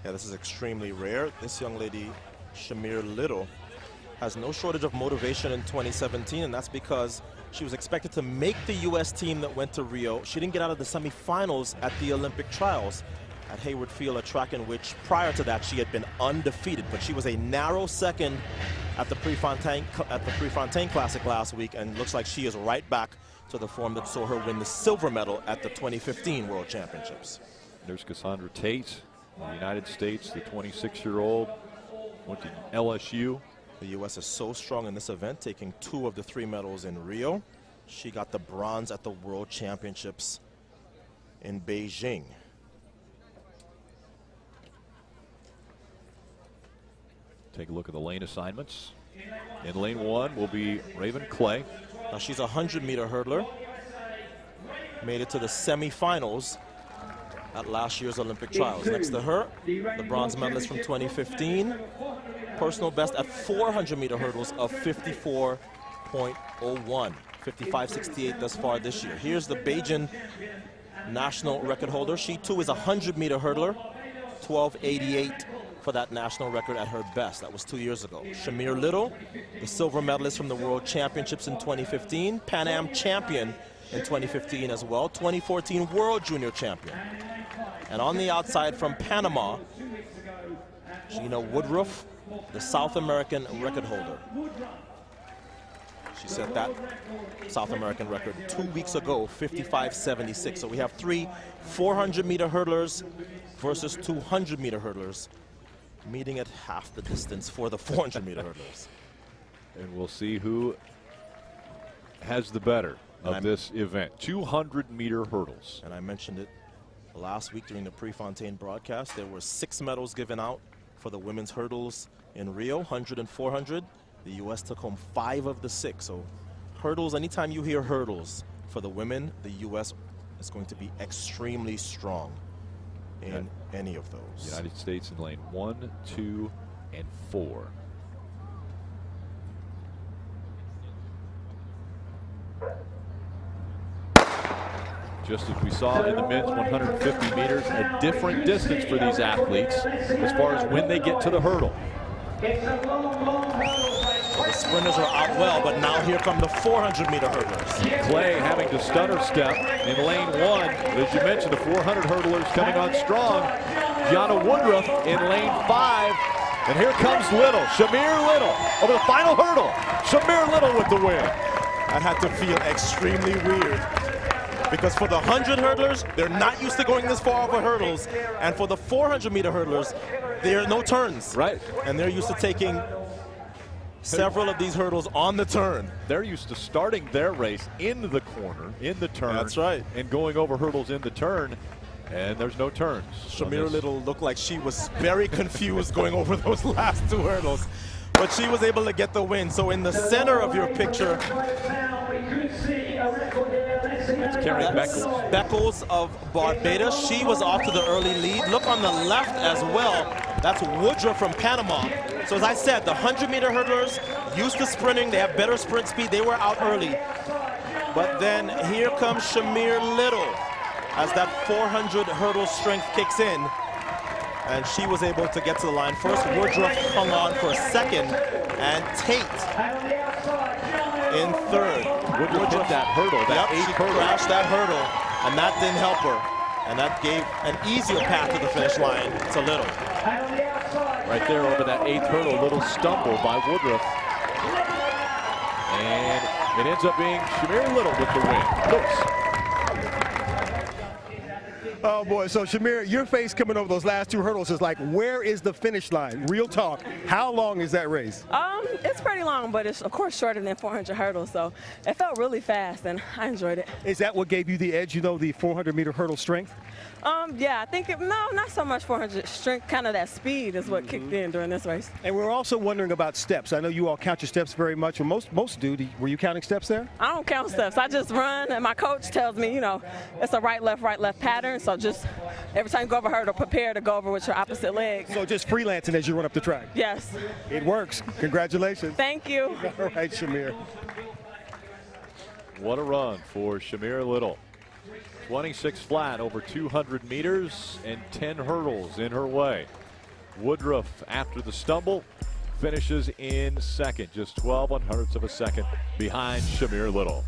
Yeah, this is extremely rare. This young lady, Shamir Little, has no shortage of motivation in 2017, and that's because she was expected to make the U.S. team that went to Rio. She didn't get out of the semifinals at the Olympic trials at Hayward Field, a track in which prior to that she had been undefeated, but she was a narrow second at the Prefontaine Classic last week, and looks like she is right back to the form that saw her win the silver medal at the 2015 World Championships. There's Cassandra Tate, the United States, the 26-year-old, went to LSU. The U.S. is so strong in this event, taking 2 of the 3 medals in Rio. She got the bronze at the World Championships in Beijing. Take a look at the lane assignments. In lane 1 will be Raven Clay. Now she's a 100-meter hurdler. Made it to the semifinals at last year's Olympic trials. Next to her, the bronze medalist from 2015. Personal best at 400-meter hurdles of 54.01. 55.68 thus far this year. Here's the Beijing national record holder. She too is a 100-meter hurdler. 12.88 for that national record at her best. That was 2 years ago. Shamir Little, the silver medalist from the World Championships in 2015. Pan Am champion in 2015 as well. 2014 World Junior Champion. And on the outside from Panama, Gina Woodruff, the South American record holder. She set that South American record 2 weeks ago, 55.76. So we have 3 400-meter hurdlers versus 200-meter hurdlers, meeting at half the distance for the 400-meter hurdlers. And we'll see who has the better of this event. 200-meter hurdles. And I mentioned it last week during the Prefontaine broadcast. There were 6 medals given out for the women's hurdles in Rio, 100 and 400. The U.S. took home 5 of the 6. So hurdles, anytime you hear hurdles for the women, the U.S. is going to be extremely strong in any of those. United States in lane 1, 2, and 4. Just as we saw in the men's 150 meters, a different distance for these athletes as far as when they get to the hurdle. Well, the sprinters are out well, but now here come the 400-meter hurdlers. Clay having to stutter step in lane 1. As you mentioned, the 400 hurdlers coming on strong. Gianna Woodruff in lane 5. And here comes Little, Shamir Little, over the final hurdle. Shamir Little with the win. That had to feel extremely weird, because for the 100 hurdlers, they're not used to going this far over hurdles. And for the 400-meter hurdlers, there are no turns. Right. And they're used to taking several of these hurdles on the turn. They're used to starting their race in the corner, in the turn. That's right. And going over hurdles in the turn, and there's no turns. Shamir Little looked like she was very confused going over those last 2 hurdles, but she was able to get the win. So in the center of your picture, it's Kierre Beckles. Beckles of Barbados. She was off to the early lead. Look on the left as well. That's Woodruff from Panama. So as I said, the 100-meter hurdlers used to sprinting. They have better sprint speed. They were out early. But then here comes Shamir Little as that 400 hurdle strength kicks in. And she was able to get to the line first. Woodruff hung on for a second. And Tate in third. Woodruff hit that hurdle, that 8th hurdle. Crashed that hurdle, and that didn't help her. And that gave an easier path to the finish line to Little. Right there over that 8th hurdle, little stumble by Woodruff. And it ends up being Shamir Little with the win. Lewis. Oh boy, so Shamir, your face coming over those last 2 hurdles is like, where is the finish line? Real talk. How long is that race? It's pretty long, but it's of course shorter than 400 hurdles, so it felt really fast and I enjoyed it. Is that what gave you the edge, you know, the 400-meter hurdle strength? Yeah, I think, no, not so much 400 strength, kind of that speed is what kicked in during this race. And we're also wondering about steps. I know you all count your steps very much, or most do. Were you counting steps there? I don't count steps. I just run, and my coach tells me, you know, it's a right, left pattern, so just every time you go over a hurdle, prepare to go over with your opposite leg. So just freelancing as you run up the track? Yes. It works. Congratulations. Thank you. All right, Shamir. What a run for Shamir Little. 26 flat over 200 meters and 10 hurdles in her way. Woodruff, after the stumble, finishes in second, just 12 100ths of a second behind Shamir Little.